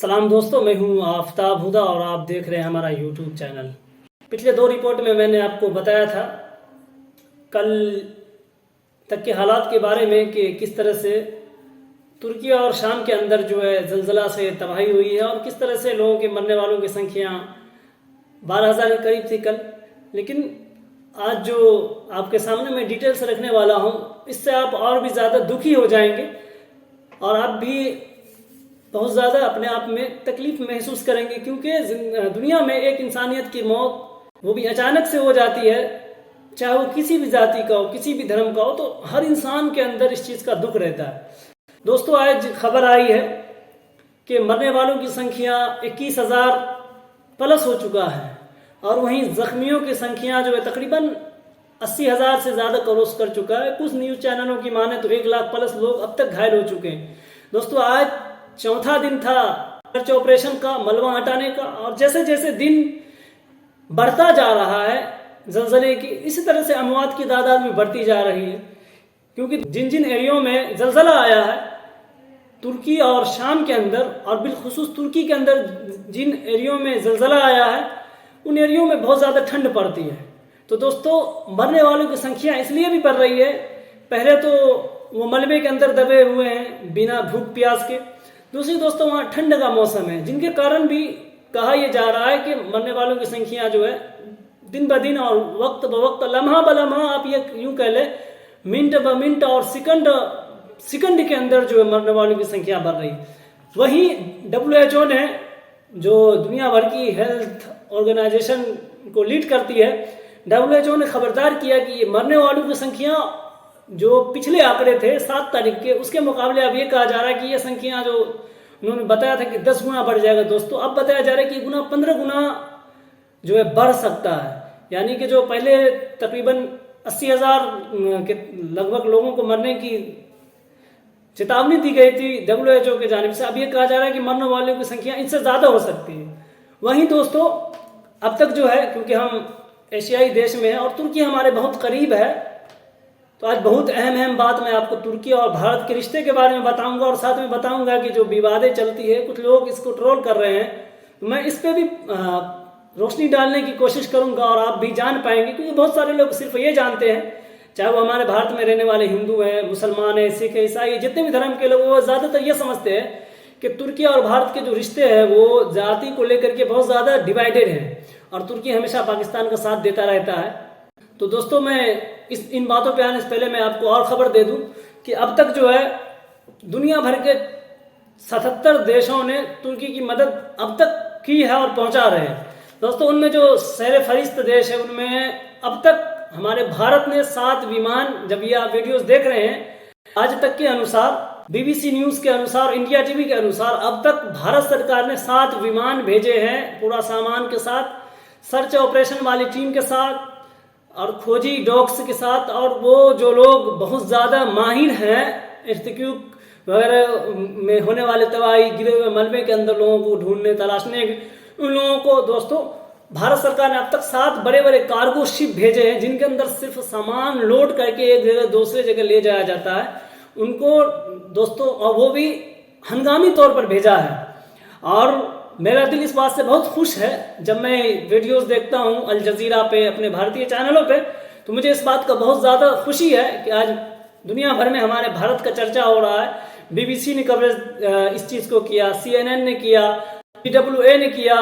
सलाम दोस्तों, मैं हूं आफ्ताब हुदा और आप देख रहे हैं हमारा यूट्यूब चैनल। पिछले दो रिपोर्ट में मैंने आपको बताया था कल तक के हालात के बारे में कि किस तरह से तुर्की और शाम के अंदर जो है जलजला से तबाही हुई है और किस तरह से लोगों के मरने वालों की संख्या 12,000 के करीब थी कल। लेकिन आज जो आपके सामने मैं डिटेल्स रखने वाला हूँ, इससे आप और भी ज़्यादा दुखी हो जाएंगे और आप भी बहुत ज़्यादा अपने आप में तकलीफ महसूस करेंगे, क्योंकि दुनिया में एक इंसानियत की मौत वो भी अचानक से हो जाती है, चाहे वो किसी भी जाति का हो, किसी भी धर्म का हो, तो हर इंसान के अंदर इस चीज़ का दुख रहता है। दोस्तों, आज खबर आई है कि मरने वालों की संख्या 21,000 प्लस हो चुका है और वहीं जख्मियों की संख्या जो है तकरीबन 80,000 से ज़्यादा क्रॉस कर चुका है। कुछ न्यूज़ चैनलों की माने तो 1 लाख प्लस लोग अब तक घायल हो चुके हैं। दोस्तों, आज चौथा दिन था सर्च ऑपरेशन का, मलबा हटाने का, और जैसे जैसे दिन बढ़ता जा रहा है जलजले की, इसी तरह से अमवात की तादाद भी बढ़ती जा रही है, क्योंकि जिन जिन एरियो में जलजला आया है तुर्की और शाम के अंदर, और बिलखुसूस तुर्की के अंदर जिन एरियो में जलजला आया है उन एरियो में बहुत ज़्यादा ठंड पड़ती है। तो दोस्तों, मरने वालों की संख्या इसलिए भी बढ़ रही है, पहले तो वो मलबे के अंदर दबे हुए हैं बिना भूख प्यास के, दूसरी दोस्तों वहाँ ठंड का मौसम है, जिनके कारण भी कहा यह जा रहा है कि मरने वालों की संख्या जो है दिन ब दिन और वक्त ब वक्त, लम्हा ब लम्हा, आप ये यूँ कह ले, मिनट ब मिनट और सेकंड के अंदर जो है मरने वालों की संख्या बढ़ रही है। वहीं WHO ने, जो दुनिया भर की हेल्थ ऑर्गेनाइजेशन को लीड करती है, WHO ने खबरदार किया कि ये मरने वालों की संख्या जो पिछले आंकड़े थे 7 तारीख के, उसके मुकाबले अब ये कहा जा रहा है कि ये संख्या जो उन्होंने बताया था कि 10 गुना बढ़ जाएगा, दोस्तों अब बताया जा रहा है कि 15 गुना जो है बढ़ सकता है। यानी कि जो पहले तकरीबन 80,000 के लगभग लोगों को मरने की चेतावनी दी गई थी WHO के जानिब से, अब ये कहा जा रहा है कि मरने वालों की संख्या इनसे ज़्यादा हो सकती है। वहीं दोस्तों, अब तक जो है, क्योंकि हम एशियाई देश में हैं और तुर्की हमारे बहुत करीब है, तो आज बहुत अहम बात मैं आपको तुर्की और भारत के रिश्ते के बारे में बताऊंगा, और साथ में बताऊंगा कि जो विवादें चलती है, कुछ लोग इसको ट्रोल कर रहे हैं, तो मैं इस पर भी रोशनी डालने की कोशिश करूंगा और आप भी जान पाएंगे, क्योंकि बहुत सारे लोग सिर्फ ये जानते हैं, चाहे वो हमारे भारत में रहने वाले हिंदू हैं, मुसलमान हैं, सिख, ईसाई, जितने भी धर्म के लोग, वो ज़्यादातर ये समझते हैं कि तुर्की और भारत के जो रिश्ते हैं वो जाति को लेकर के बहुत ज़्यादा डिवाइडेड हैं और तुर्की हमेशा पाकिस्तान का साथ देता रहता है। तो दोस्तों, मैं इन बातों पे आने से पहले मैं आपको और ख़बर दे दूं कि अब तक जो है दुनिया भर के 77 देशों ने तुर्की की मदद अब तक की है और पहुंचा रहे हैं। दोस्तों, उनमें जो सर फहरिस्त देश है, उनमें अब तक हमारे भारत ने 7 विमान, जब ये आप वीडियोस देख रहे हैं, आज तक के अनुसार, BBC न्यूज़ के अनुसार, इंडिया TV के अनुसार, अब तक भारत सरकार ने 7 विमान भेजे हैं पूरा सामान के साथ, सर्च ऑपरेशन वाली टीम के साथ और खोजी डॉग्स के साथ, और वो जो लोग बहुत ज़्यादा माहिर हैं इर्तिक्यूब वगैरह में होने वाले तबाही, गिरे हुए मलबे के अंदर लोगों को ढूंढने तलाशने, उन लोगों को दोस्तों भारत सरकार ने अब तक 7 बड़े बड़े कार्गो शिप भेजे हैं, जिनके अंदर सिर्फ सामान लोड करके एक जगह दूसरे जगह ले जाया जाता है उनको दोस्तों, और वो भी हंगामी तौर पर भेजा है। और मेरा दिल इस बात से बहुत खुश है, जब मैं वीडियोस देखता हूं अल जजीरा पे, अपने भारतीय चैनलों पे, तो मुझे इस बात का बहुत ज़्यादा खुशी है कि आज दुनिया भर में हमारे भारत का चर्चा हो रहा है। BBC ने कवरेज इस चीज़ को किया, CNN ने किया, TWA ने किया,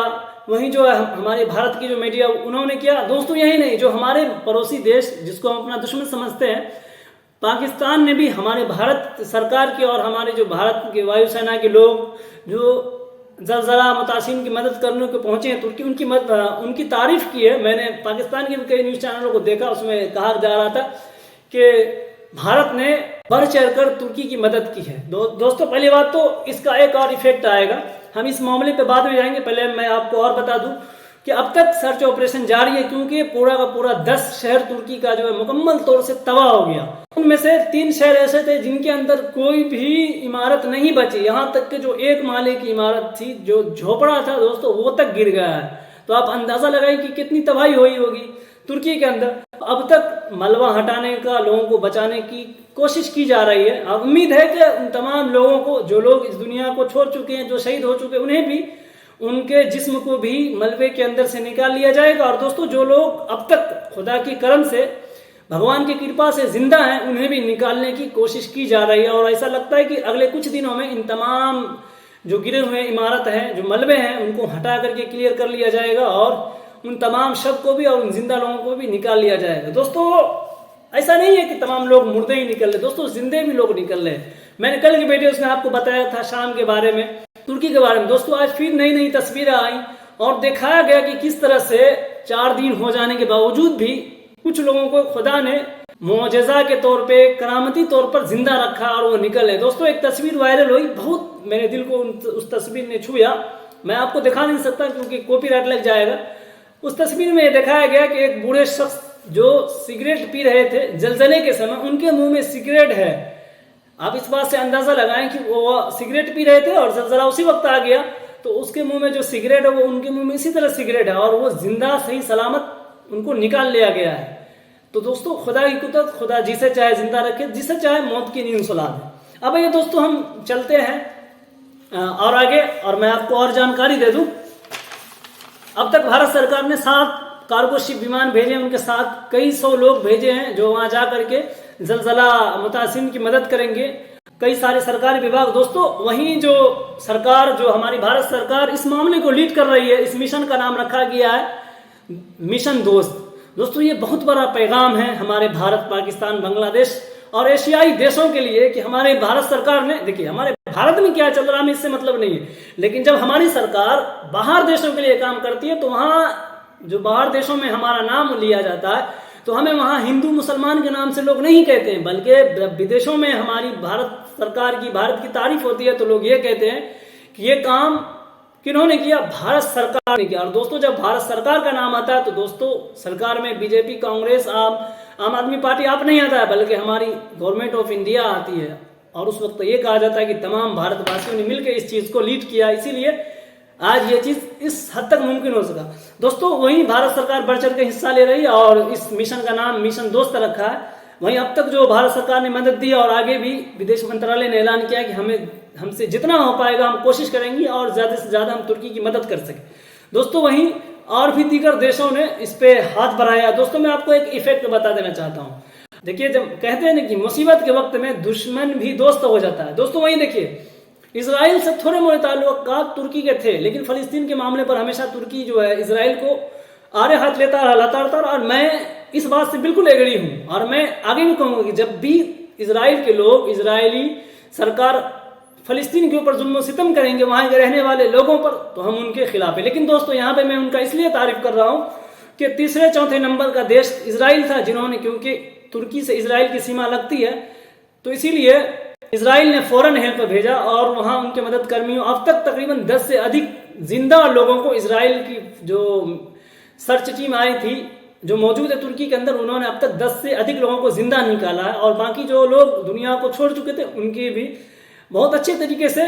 वहीं जो है हमारे भारत की जो मीडिया उन्होंने किया। दोस्तों, यही नहीं, जो हमारे पड़ोसी देश जिसको हम अपना दुश्मन समझते हैं, पाकिस्तान ने भी हमारे भारत सरकार की और हमारे जो भारत के वायुसेना के लोग जो जलजला मुतासिरीन की मदद करने को पहुंचे हैं तुर्की, उनकी तारीफ की है। मैंने पाकिस्तान के भी कई न्यूज़ चैनलों को देखा, उसमें कहा जा रहा था कि भारत ने बढ़ चढ़ कर तुर्की की मदद की है। दोस्तों, पहली बात तो इसका एक और इफेक्ट आएगा, हम इस मामले पे बाद में जाएंगे, पहले मैं आपको और बता दूं कि अब तक सर्च ऑपरेशन जारी है, क्योंकि पूरा का पूरा 10 शहर तुर्की का जो है मुकम्मल तौर से तबाह हो गया। उनमें से 3 शहर ऐसे थे जिनके अंदर कोई भी इमारत नहीं बची, यहाँ तक कि जो 1 माले की इमारत थी, जो झोपड़ा था दोस्तों, वो तक गिर गया है। तो आप अंदाजा लगाएं कि कितनी तबाही हुई होगी। तुर्की के अंदर। अब तक मलबा हटाने का, लोगों को बचाने की कोशिश की जा रही है। अब उम्मीद है कि उन तमाम लोगों को, जो लोग इस दुनिया को छोड़ चुके हैं, जो शहीद हो चुके हैं, उन्हें भी, उनके जिस्म को भी मलबे के अंदर से निकाल लिया जाएगा। और दोस्तों, जो लोग अब तक खुदा की करम से, भगवान की कृपा से जिंदा हैं, उन्हें भी निकालने की कोशिश की जा रही है। और ऐसा लगता है कि अगले कुछ दिनों में इन तमाम जो गिरे हुए इमारत हैं, जो मलबे हैं, उनको हटा करके क्लियर कर लिया जाएगा और उन तमाम शव को भी और उन जिंदा लोगों को भी निकाल लिया जाएगा। दोस्तों, ऐसा नहीं है कि तमाम लोग मुर्दे ही निकल रहे, दोस्तों जिंदे भी लोग निकल रहे हैं। मैंने कल की वीडियोस में आपको बताया था शाम के बारे में, तुर्की के बारे में। दोस्तों, आज फिर नई नई तस्वीरें आई और दिखाया गया कि किस तरह से 4 दिन हो जाने के बावजूद भी कुछ लोगों को खुदा ने मोजेजा के तौर पे, करामती तौर पर जिंदा रखा और वो निकले। दोस्तों, एक तस्वीर वायरल हुई, बहुत मेरे दिल को उस तस्वीर ने छुआ। मैं आपको दिखा नहीं सकता क्योंकि कॉपीराइट लग जाएगा। उस तस्वीर में दिखाया गया कि एक बूढ़े शख्स जो सिगरेट पी रहे थे जलजले के समय, उनके मुंह में सिगरेट है। आप इस बात से अंदाजा लगाएं कि वो सिगरेट पी रहे थे और जलजला उसी वक्त आ गया, तो उसके मुंह में जो सिगरेट है वो उनके मुंह में इसी तरह सिगरेट है और वो जिंदा सही सलामत उनको निकाल लिया गया है। तो दोस्तों, खुदा की कुदरत, खुदा जिसे चाहे जिंदा रखे, जिसे चाहे मौत की नींद सुला दे। अब ये दोस्तों, हम चलते हैं और आगे, और मैं आपको और जानकारी दे दूं। अब तक भारत सरकार ने 7 कार्गो शिप विमान भेजे, उनके साथ कई 100 लोग भेजे हैं जो वहां जा करके जलजला मुतासिन की मदद करेंगे। कई सारे सरकारी विभाग। दोस्तों, वहीं जो सरकार, जो हमारी भारत सरकार इस मामले को लीड कर रही है, इस मिशन का नाम रखा गया है मिशन दोस्त। दोस्तों, ये बहुत बड़ा पैगाम है हमारे भारत, पाकिस्तान, बांग्लादेश और एशियाई देशों के लिए कि हमारे भारत सरकार ने, देखिए हमारे भारत में क्या चल रहा है इससे मतलब नहीं है, लेकिन जब हमारी सरकार बाहर देशों के लिए काम करती है तो वहां, जो बाहर देशों में हमारा नाम लिया जाता है, तो हमें वहां हिंदू मुसलमान के नाम से लोग नहीं कहते हैं, बल्कि विदेशों में हमारी भारत सरकार की, भारत की तारीफ होती है तो लोग ये कहते हैं कि ये काम किन्होंने किया, भारत सरकार ने किया। और दोस्तों, जब भारत सरकार का नाम आता है तो दोस्तों, सरकार में बीजेपी, कांग्रेस, आम आदमी पार्टी आप नहीं आता है, बल्कि हमारी गवर्नमेंट ऑफ इंडिया आती है। और उस वक्त ये कहा जाता है कि तमाम भारतवासियों ने मिलकर इस चीज को लीड किया, इसीलिए आज ये चीज इस हद तक मुमकिन हो सका। दोस्तों, वहीं भारत सरकार बढ़ चढ़ के हिस्सा ले रही है और इस मिशन का नाम मिशन दोस्त रखा है। वहीं अब तक जो भारत सरकार ने मदद दी और आगे भी विदेश मंत्रालय ने ऐलान किया कि हमसे जितना हो पाएगा हम कोशिश करेंगे और ज्यादा से ज्यादा हम तुर्की की मदद कर सकें। दोस्तों, वहीं और भी दीगर देशों ने इस पे हाथ बढ़ाया। दोस्तों, मैं आपको एक इफेक्ट बता देना चाहता हूँ। देखिए, जब कहते हैं ना कि मुसीबत के वक्त में दुश्मन भी दोस्त हो जाता है। दोस्तों, वहीं देखिए, इजराइल से थोड़े मोटे ताल्लुकात तुर्की के थे, लेकिन फलस्तीन के मामले पर हमेशा तुर्की जो है इजराइल को आड़े हाथ लेता रहा। और मैं इस बात से बिल्कुल एग्री हूं और मैं आगे भी कहूंगा कि जब भी इजराइल के लोग, इजरायली सरकार फलस्तीन के ऊपर जुल्म सितम करेंगे, वहां के रहने वाले लोगों पर, तो हम उनके खिलाफ है। लेकिन दोस्तों, यहाँ पे मैं उनका इसलिए तारीफ कर रहा हूं कि तीसरे चौथे नंबर का देश इजराइल था, जिन्होंने, क्योंकि तुर्की से इजराइल की सीमा लगती है, तो इसीलिए इजराइल ने फौरन हेल्प भेजा और वहां उनके मदद कर्मियों, अब तक तकरीबन 10 से अधिक जिंदा लोगों को इजराइल की जो सर्च टीम आई थी, जो मौजूद है तुर्की के अंदर, उन्होंने अब तक 10 से अधिक लोगों को जिंदा निकाला है। और बाकी जो लोग दुनिया को छोड़ चुके थे, उनकी भी बहुत अच्छे तरीके से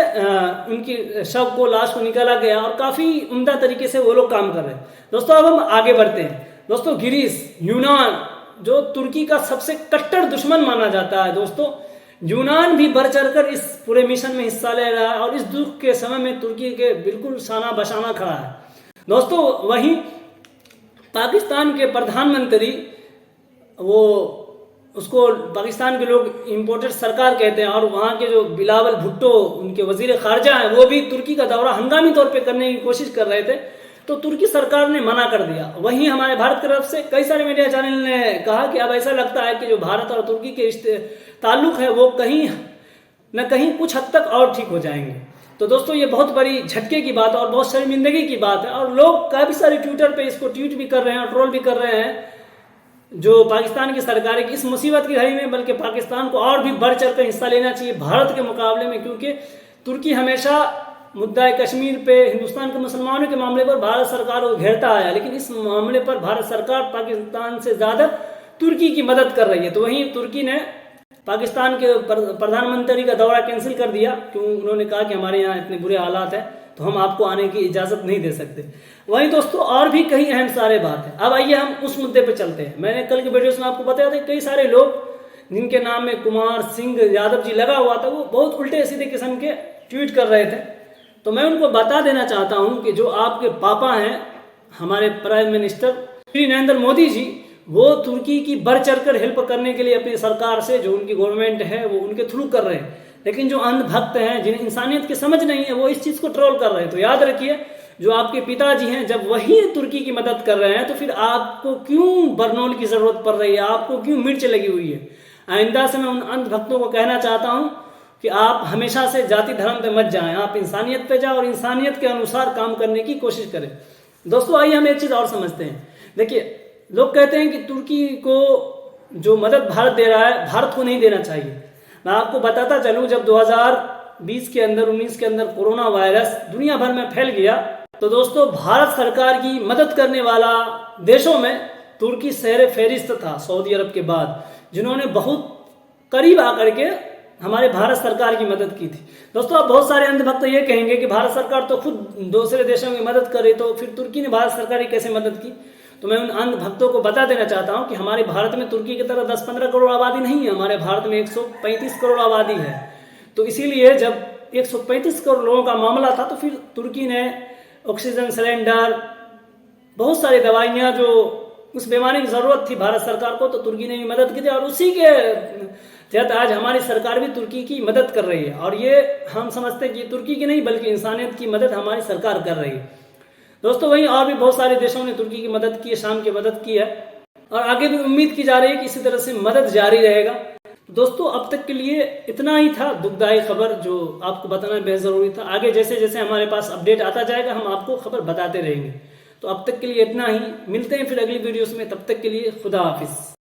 उनकी शव को, लाश को निकाला गया और काफी उम्दा तरीके से वो लोग काम कर रहे हैं। दोस्तों, अब हम आगे बढ़ते हैं। दोस्तों, ग्रीस, यूनान, जो तुर्की का सबसे कट्टर दुश्मन माना जाता है, दोस्तों यूनान भी बढ़ चढ़कर इस पूरे मिशन में हिस्सा ले रहा है और इस दुख के समय में तुर्की के बिल्कुल शाना बशाना खड़ा है। दोस्तों, वहीं पाकिस्तान के प्रधानमंत्री, वो उसको पाकिस्तान के लोग इम्पोर्टेड सरकार कहते हैं, और वहाँ के जो बिलावल भुट्टो, उनके वजीर खारजा हैं, वो भी तुर्की का दौरा हंगामी तौर पे करने की कोशिश कर रहे थे, तो तुर्की सरकार ने मना कर दिया। वहीं हमारे भारत की तरफ से कई सारे मीडिया चैनल ने कहा कि अब ऐसा लगता है कि जो भारत और तुर्की के ताल्लुक है वो कहीं न कहीं कुछ हद तक और ठीक हो जाएंगे। तो दोस्तों, ये बहुत बड़ी झटके की बात है और बहुत शर्मिंदगी की बात है, और लोग काफी सारे ट्विटर पे इसको ट्वीट भी कर रहे हैं और ट्रोल भी कर रहे हैं, जो पाकिस्तान की सरकार की इस मुसीबत की घड़ी में, बल्कि पाकिस्तान को और भी बढ़ चढ़ कर हिस्सा लेना चाहिए भारत के मुकाबले में, क्योंकि तुर्की हमेशा मुद्दा कश्मीर पे, हिंदुस्तान के मुसलमानों के मामले पर भारत सरकार को घेरता आया, लेकिन इस मामले पर भारत सरकार पाकिस्तान से ज्यादा तुर्की की मदद कर रही है। तो वहीं तुर्की ने पाकिस्तान के प्रधानमंत्री का दौरा कैंसिल कर दिया, क्यों? उन्होंने कहा कि हमारे यहाँ इतने बुरे हालात हैं, तो हम आपको आने की इजाज़त नहीं दे सकते। वहीं दोस्तों और भी कई अहम सारे बात है। अब आइए हम उस मुद्दे पे चलते हैं। मैंने कल के वीडियोस में आपको बताया था कई सारे लोग जिनके नाम में कुमार सिंह यादव जी लगा हुआ था, वो बहुत उल्टे सीधे किस्म के ट्वीट कर रहे थे। तो मैं उनको बता देना चाहता हूँ कि जो आपके पापा हैं, हमारे प्राइम मिनिस्टर श्री नरेंद्र मोदी जी, वो तुर्की की बढ़ चढ़कर हेल्प करने के लिए अपनी सरकार से, जो उनकी गवर्नमेंट है, वो उनके थ्रू कर रहे हैं। लेकिन जो अंधभक्त हैं, जिन्हें इंसानियत की समझ नहीं है, वो इस चीज़ को ट्रोल कर रहे हैं। तो याद रखिए, जो आपके पिताजी हैं, जब वही तुर्की की मदद कर रहे हैं, तो फिर आपको क्यों बरनौल की ज़रूरत पड़ रही है, आपको क्यों मिर्च लगी हुई है। आइंदा से मैं उन अंधभक्तों को कहना चाहता हूँ कि आप हमेशा से जाति धर्म पे मत जाएं, आप इंसानियत पे जाओ और इंसानियत के अनुसार काम करने की कोशिश करें। दोस्तों आइए हम एक चीज़ और समझते हैं। देखिए, लोग कहते हैं कि तुर्की को जो मदद भारत दे रहा है, भारत को नहीं देना चाहिए। मैं आपको बताता चलूँ, जब 2020 के अंदर 19 के अंदर कोरोना वायरस दुनिया भर में फैल गया, तो दोस्तों भारत सरकार की मदद करने वाला देशों में तुर्की शहर फहरिस्त था, सऊदी अरब के बाद, जिन्होंने बहुत करीब आकर के हमारे भारत सरकार की मदद की थी। दोस्तों अब बहुत सारे अंधभक्त ये कहेंगे कि भारत सरकार तो खुद दूसरे देशों की मदद करे, तो फिर तुर्की ने भारत सरकार की कैसे मदद की। तो मैं उन अंधभक्तों को बता देना चाहता हूं कि हमारे भारत में तुर्की की तरह 10-15 करोड़ आबादी नहीं है। हमारे भारत में 135 करोड़ आबादी है। तो इसीलिए जब 135 करोड़ लोगों का मामला था, तो फिर तुर्की ने ऑक्सीजन सिलेंडर, बहुत सारी दवाइयाँ, जो उस बीमारी की ज़रूरत थी भारत सरकार को, तो तुर्की ने भी मदद की थी। और उसी के तहत आज हमारी सरकार भी तुर्की की मदद कर रही है। और ये हम समझते हैं कि तुर्की की नहीं बल्कि इंसानियत की मदद हमारी सरकार कर रही है। दोस्तों वहीं और भी बहुत सारे देशों ने तुर्की की मदद की है, शाम की मदद की है, और आगे भी उम्मीद की जा रही है कि इसी तरह से मदद जारी रहेगा। दोस्तों अब तक के लिए इतना ही था दुखदायी खबर, जो आपको बताना बेहद ज़रूरी था। आगे जैसे जैसे हमारे पास अपडेट आता जाएगा, हम आपको खबर बताते रहेंगे। तो अब तक के लिए इतना ही, मिलते हैं फिर अगली वीडियोस में। तब तक के लिए खुदा हाफिज़।